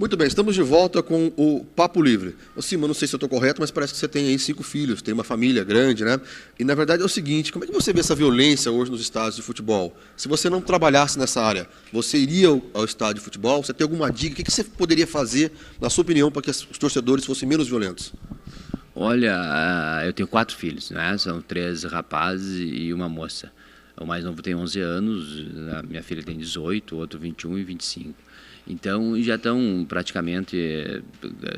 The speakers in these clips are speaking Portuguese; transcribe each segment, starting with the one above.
Muito bem, estamos de volta com o Papo Livre. Ô, Cima, não sei se eu estou correto, mas parece que você tem aí 5 filhos, tem uma família grande, né? E, na verdade, é o seguinte, como é que você vê essa violência hoje nos estádios de futebol? Se você não trabalhasse nessa área, você iria ao estádio de futebol? Você tem alguma dica? O que você poderia fazer, na sua opinião, para que os torcedores fossem menos violentos? Olha, eu tenho 4 filhos, né? São 3 rapazes e uma moça. O mais novo tem 11 anos, a minha filha tem 18, o outro 21 e 25. Então, já estão praticamente,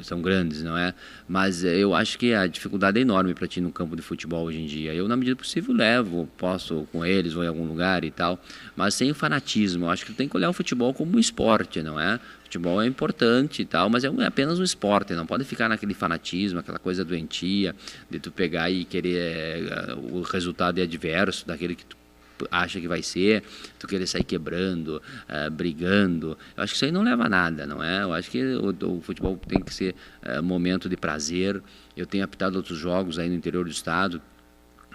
são grandes, não é? Mas eu acho que a dificuldade é enorme para ti no campo de futebol hoje em dia. Eu, na medida do possível, levo, posso com eles, vou em algum lugar e tal, mas sem o fanatismo. Eu acho que tu tem que olhar o futebol como um esporte, não é? Futebol é importante e tal, mas é apenas um esporte, não pode ficar naquele fanatismo, aquela coisa doentia, de tu pegar e querer o resultado é adverso daquele que tu acha que vai ser, tu querer sair quebrando, brigando. Eu acho que isso aí não leva a nada, não é? Eu acho que o futebol tem que ser momento de prazer. Eu tenho apitado outros jogos aí no interior do estado,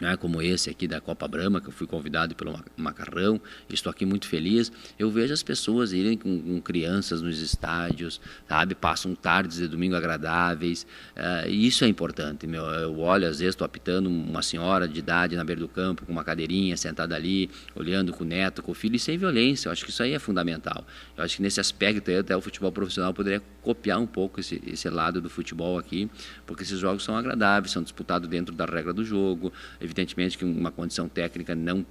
né, como esse aqui da Copa Brahma, que eu fui convidado pelo Macarrão, estou aqui muito feliz. Eu vejo as pessoas irem com crianças nos estádios, sabe? Passam tardes de domingo agradáveis, e isso é importante. Eu olho, às vezes estou apitando uma senhora de idade na beira do campo, com uma cadeirinha, sentada ali, olhando com o neto, com o filho, e sem violência. Eu acho que isso aí é fundamental. Eu acho que nesse aspecto aí, até o futebol profissional poderia copiar um pouco esse lado do futebol aqui, porque esses jogos são agradáveis, são disputados dentro da regra do jogo. Evidentemente que uma condição técnica não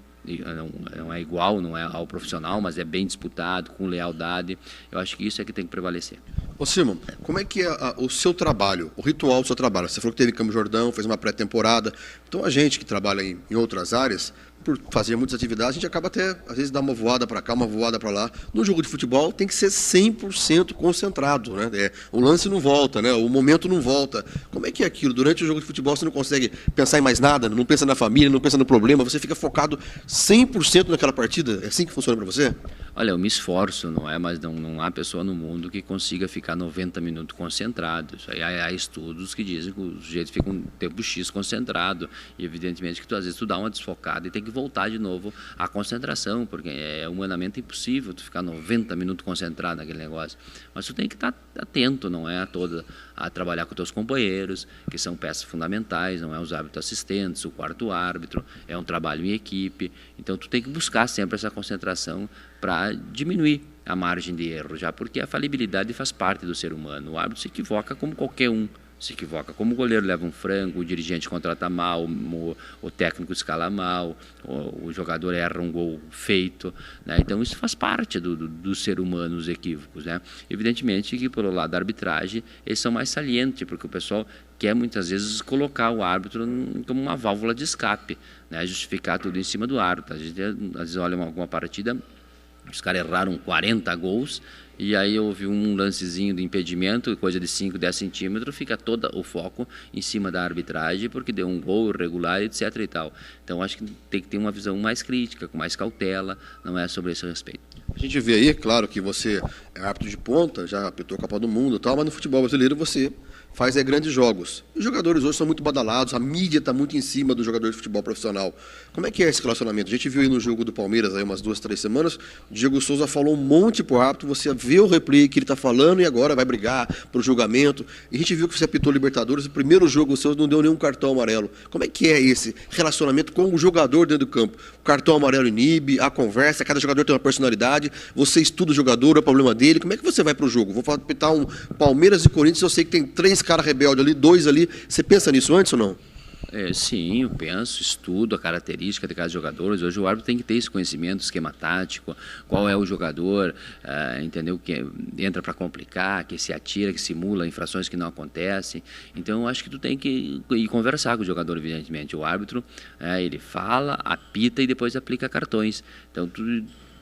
é igual, não é ao profissional, mas é bem disputado, com lealdade. Eu acho que isso é que tem que prevalecer. Ô, Simon, como é que é o seu trabalho, o ritual do seu trabalho? Você falou que teve em Campos do Jordão, fez uma pré-temporada. Então, a gente que trabalha em outras áreas, por fazer muitas atividades, a gente acaba até, às vezes, dar uma voada para cá, uma voada para lá. No jogo de futebol, tem que ser 100% concentrado, né? O lance não volta, né? O momento não volta. Como é que é aquilo? Durante o jogo de futebol, você não consegue pensar em mais nada, não pensa na família, não pensa no problema, você fica focado 100% naquela partida? É assim que funciona para você? Olha, eu me esforço, não é? Mas não há pessoa no mundo que consiga ficar 90 minutos concentrado. Isso aí há estudos que dizem que o sujeito fica um tempo X concentrado. E evidentemente que tu, às vezes tu dá uma desfocada e tem que voltar de novo à concentração, porque é humanamente impossível tu ficar 90 minutos concentrado naquele negócio. Mas tu tem que estar atento, não é? A trabalhar com teus companheiros, que são peças fundamentais, não é? Os árbitros assistentes, o quarto árbitro, é um trabalho em equipe. Então tu tem que buscar sempre essa concentração para diminuir a margem de erro, já porque a falibilidade faz parte do ser humano. O árbitro se equivoca como qualquer um se equivoca. Como o goleiro leva um frango, o dirigente contrata mal, o técnico escala mal, o jogador erra um gol feito, né? Então isso faz parte do ser humano, os equívocos, né? Evidentemente que pelo lado da arbitragem eles são mais salientes, porque o pessoal quer muitas vezes colocar o árbitro como uma válvula de escape, né? Justificar tudo em cima do árbitro. A gente às vezes olha alguma partida, os caras erraram 40 gols e aí houve um lancezinho de impedimento, coisa de 5, 10 centímetros, fica todo o foco em cima da arbitragem porque deu um gol irregular, etc. e tal. Então acho que tem que ter uma visão mais crítica, com mais cautela, não é sobre esse respeito. A gente vê aí, claro que você é árbitro de ponta, já apitou a Copa do Mundo e tal, mas no futebol brasileiro você faz grandes jogos. Os jogadores hoje são muito badalados, a mídia está muito em cima do jogador de futebol profissional. Como é que é esse relacionamento? A gente viu aí no jogo do Palmeiras, aí umas 2, 3 semanas, o Diego Souza falou um monte pro árbitro, você vê o replay que ele está falando e agora vai brigar pro julgamento. E a gente viu que você apitou Libertadores, o primeiro jogo seu não deu nenhum cartão amarelo. Como é que é esse relacionamento com o jogador dentro do campo? O cartão amarelo inibe, a conversa, cada jogador tem uma personalidade, você estuda o jogador, é o problema dele. Como é que você vai pro jogo? Vou apitar um Palmeiras e Corinthians, eu sei que tem 3 caras rebeldes ali, 2 ali. Você pensa nisso antes ou não? Sim, eu penso, estudo a característica de cada jogador. Hoje o árbitro tem que ter esse conhecimento, esquema tático, qual é o jogador, entendeu? Que entra para complicar, que se atira, que simula infrações que não acontecem. Então eu acho que tu tem que ir conversar com o jogador, evidentemente. O árbitro, ele fala, apita e depois aplica cartões. Então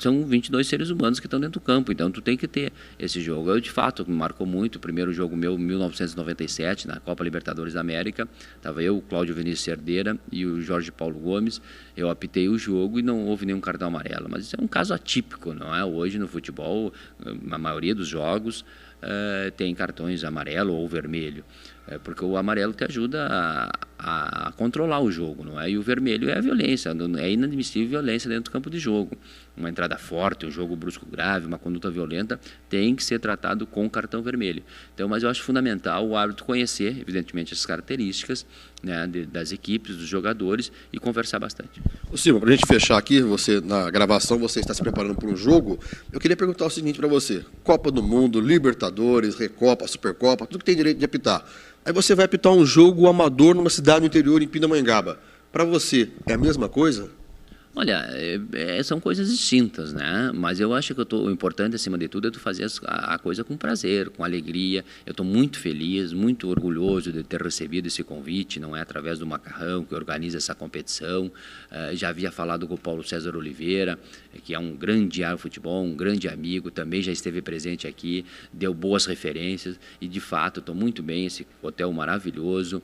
são 22 seres humanos que estão dentro do campo, então tu tem que ter esse jogo. Eu, de fato, me marcou muito, o primeiro jogo meu, em 1997, na Copa Libertadores da América, estava eu, o Cláudio Vinícius Cerdeira e o Jorge Paulo Gomes, eu apitei o jogo e não houve nenhum cartão amarelo, mas isso é um caso atípico, não é? Hoje no futebol, a maioria dos jogos tem cartões amarelo ou vermelho. porque o amarelo te ajuda a controlar o jogo, não é? E o vermelho é a violência, é inadmissível violência dentro do campo de jogo. Uma entrada forte, um jogo brusco grave, uma conduta violenta, tem que ser tratado com cartão vermelho. Então, mas eu acho fundamental o árbitro conhecer, evidentemente, as características, né, das equipes, dos jogadores e conversar bastante. Ô Simon, para a gente fechar aqui, você na gravação, você está se preparando para um jogo, eu queria perguntar o seguinte para você: Copa do Mundo, Libertadores, Recopa, Supercopa, tudo que tem direito de apitar. Aí você vai apitar um jogo amador numa cidade no interior, em Pindamonhangaba. Para você, é a mesma coisa? Olha, são coisas distintas, né? Mas eu acho que o importante, acima de tudo, é tu fazer a coisa com prazer, com alegria. Eu estou muito feliz, muito orgulhoso de ter recebido esse convite, não é através do Macarrão, que organiza essa competição. Já havia falado com o Paulo César Oliveira, que é um grande árbitro de futebol, um grande amigo, também já esteve presente aqui, deu boas referências e, de fato, estou muito bem, esse hotel maravilhoso,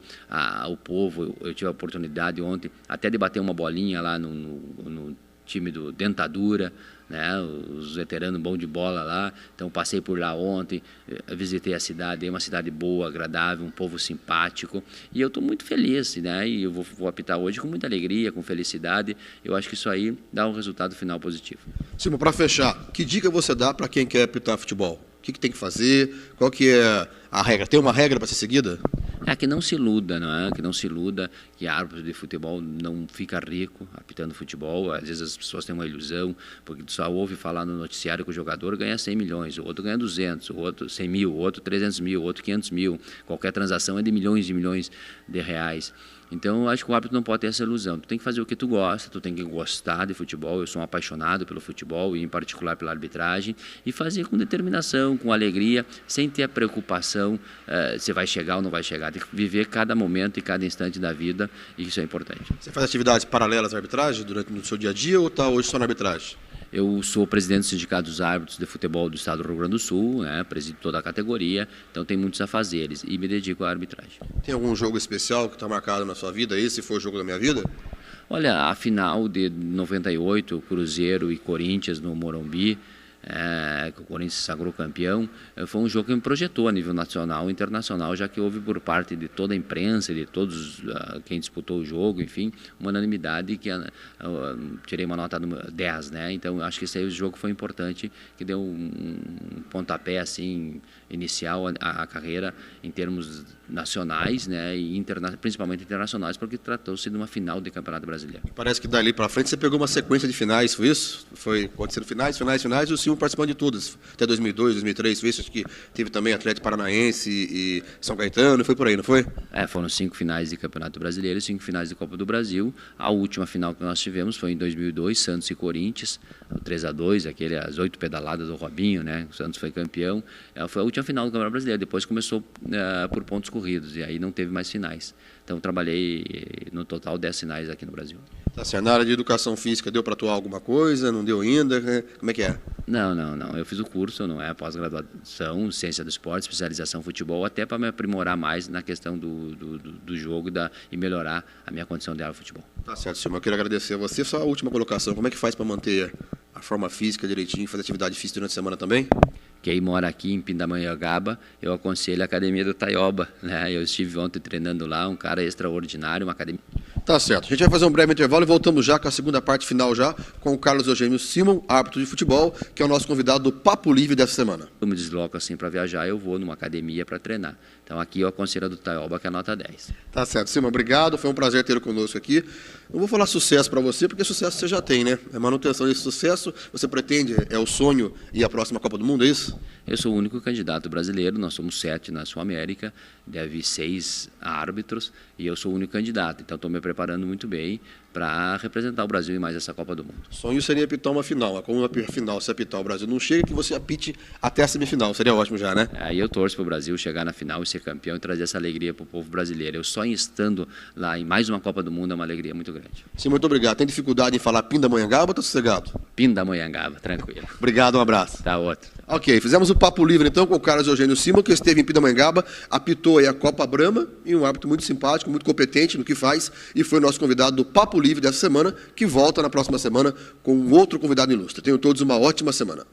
o povo, eu tive a oportunidade ontem até de bater uma bolinha lá no time do Dentadura, né, os veteranos bom de bola lá. Então passei por lá ontem, visitei a cidade, é uma cidade boa, agradável, um povo simpático, e eu estou muito feliz, né, e eu vou apitar hoje com muita alegria, com felicidade. Eu acho que isso aí dá um resultado final positivo. Simon, para fechar, que dica você dá para quem quer apitar futebol? O que tem que fazer? Qual que é a regra? Tem uma regra para ser seguida? Que não se iluda, não é? Que não se iluda, que árbitro de futebol não fica rico apitando futebol. Às vezes as pessoas têm uma ilusão, porque só ouve falar no noticiário que o jogador ganha 100 milhões, o outro ganha 200, o outro 100 mil, o outro 300 mil, o outro 500 mil. Qualquer transação é de milhões de reais. Então, eu acho que o árbitro não pode ter essa ilusão. Tu tem que fazer o que tu gosta, tu tem que gostar de futebol. Eu sou um apaixonado pelo futebol e, em particular, pela arbitragem. E fazer com determinação, com alegria, sem ter a preocupação se vai chegar ou não vai chegar. Tem que viver cada momento e cada instante da vida, e isso é importante. Você faz atividades paralelas à arbitragem no seu dia a dia ou está hoje só na arbitragem? Eu sou presidente do Sindicato dos Árbitros de Futebol do Estado do Rio Grande do Sul, né, presido toda a categoria, então tem muitos afazeres e me dedico à arbitragem. Tem algum jogo especial que está marcado na sua vida? Esse foi o jogo da minha vida? Olha, a final de 98, Cruzeiro e Corinthians no Morumbi, que o Corinthians se sagrou campeão, foi um jogo que me projetou a nível nacional e internacional, já que houve por parte de toda a imprensa, de todos quem disputou o jogo, enfim, uma unanimidade que tirei uma nota 10, né? Então acho que esse aí, o jogo foi importante, que deu um pontapé assim inicial à carreira em termos nacionais, né, e principalmente internacionais, porque tratou-se de uma final de Campeonato Brasileiro. Parece que dali para frente você pegou uma sequência de finais, foi isso? Foi acontecendo finais, e o Simon participando de todas, até 2002, 2003, foi isso? Acho que teve também Atlético Paranaense e São Caetano, e foi por aí, não foi? Foram 5 finais de Campeonato Brasileiro e 5 finais de Copa do Brasil. A última final que nós tivemos foi em 2002, Santos e Corinthians, o 3-2, as 8 pedaladas do Robinho, né? O Santos foi campeão. Foi a última final do Campeonato Brasileiro, depois começou por pontos corridos, e aí não teve mais finais. Então trabalhei no total 10 finais aqui no Brasil. Tá certo. Na área de educação física deu para atuar alguma coisa? Não deu ainda? Como é que é? Não. Eu fiz o curso, não é? Pós-graduação, ciência do esporte, especialização em futebol, até para me aprimorar mais na questão do jogo e melhorar a minha condição de árbitro de futebol. Tá certo, Simão. Eu quero agradecer a você. Só a última colocação. Como é que faz para manter a forma física direitinho, fazer atividade física durante a semana também? Quem mora aqui em Pindamonhangaba, eu aconselho a academia do Taioba, né? Eu estive ontem treinando lá, um cara extraordinário, uma academia. Tá certo. A gente vai fazer um breve intervalo e voltamos já com a segunda parte final já com o Carlos Eugênio Simon, árbitro de futebol, que é o nosso convidado do Papo Livre dessa semana. Eu me desloco assim para viajar, eu vou numa academia para treinar. Então aqui eu aconselho a do Taioba, que é a nota 10. Tá certo, Simon. Obrigado. Foi um prazer tê-lo conosco aqui. Não vou falar sucesso para você, porque sucesso você já tem, né? É manutenção desse sucesso. Você pretende, é o sonho ir à próxima Copa do Mundo, é isso? Eu sou o único candidato brasileiro, nós somos 7 na Sul-América, deve 6 árbitros, e eu sou o único candidato. Então estou me preparando muito bem para representar o Brasil em mais essa Copa do Mundo. O sonho seria apitar uma final. Como uma final, se apitar o Brasil não chega, que você apite até a semifinal. Seria ótimo já, né? Aí eu torço para o Brasil chegar na final e ser campeão e trazer essa alegria para o povo brasileiro. Eu só estando lá em mais uma Copa do Mundo é uma alegria muito grande. Sim, muito obrigado. Tem dificuldade em falar Pindamonhangaba ou está sossegado? Pindamonhangaba, tranquilo. Obrigado, um abraço. Tá outro. Ok, fizemos o Papo Livre então com o Carlos Eugênio Simon, que esteve em Pindamonhangaba, apitou aí a Copa Brahma, e um árbitro muito simpático, muito competente no que faz, e foi o nosso convidado do Papo Livre dessa semana, que volta na próxima semana com um outro convidado ilustre. Tenham todos uma ótima semana.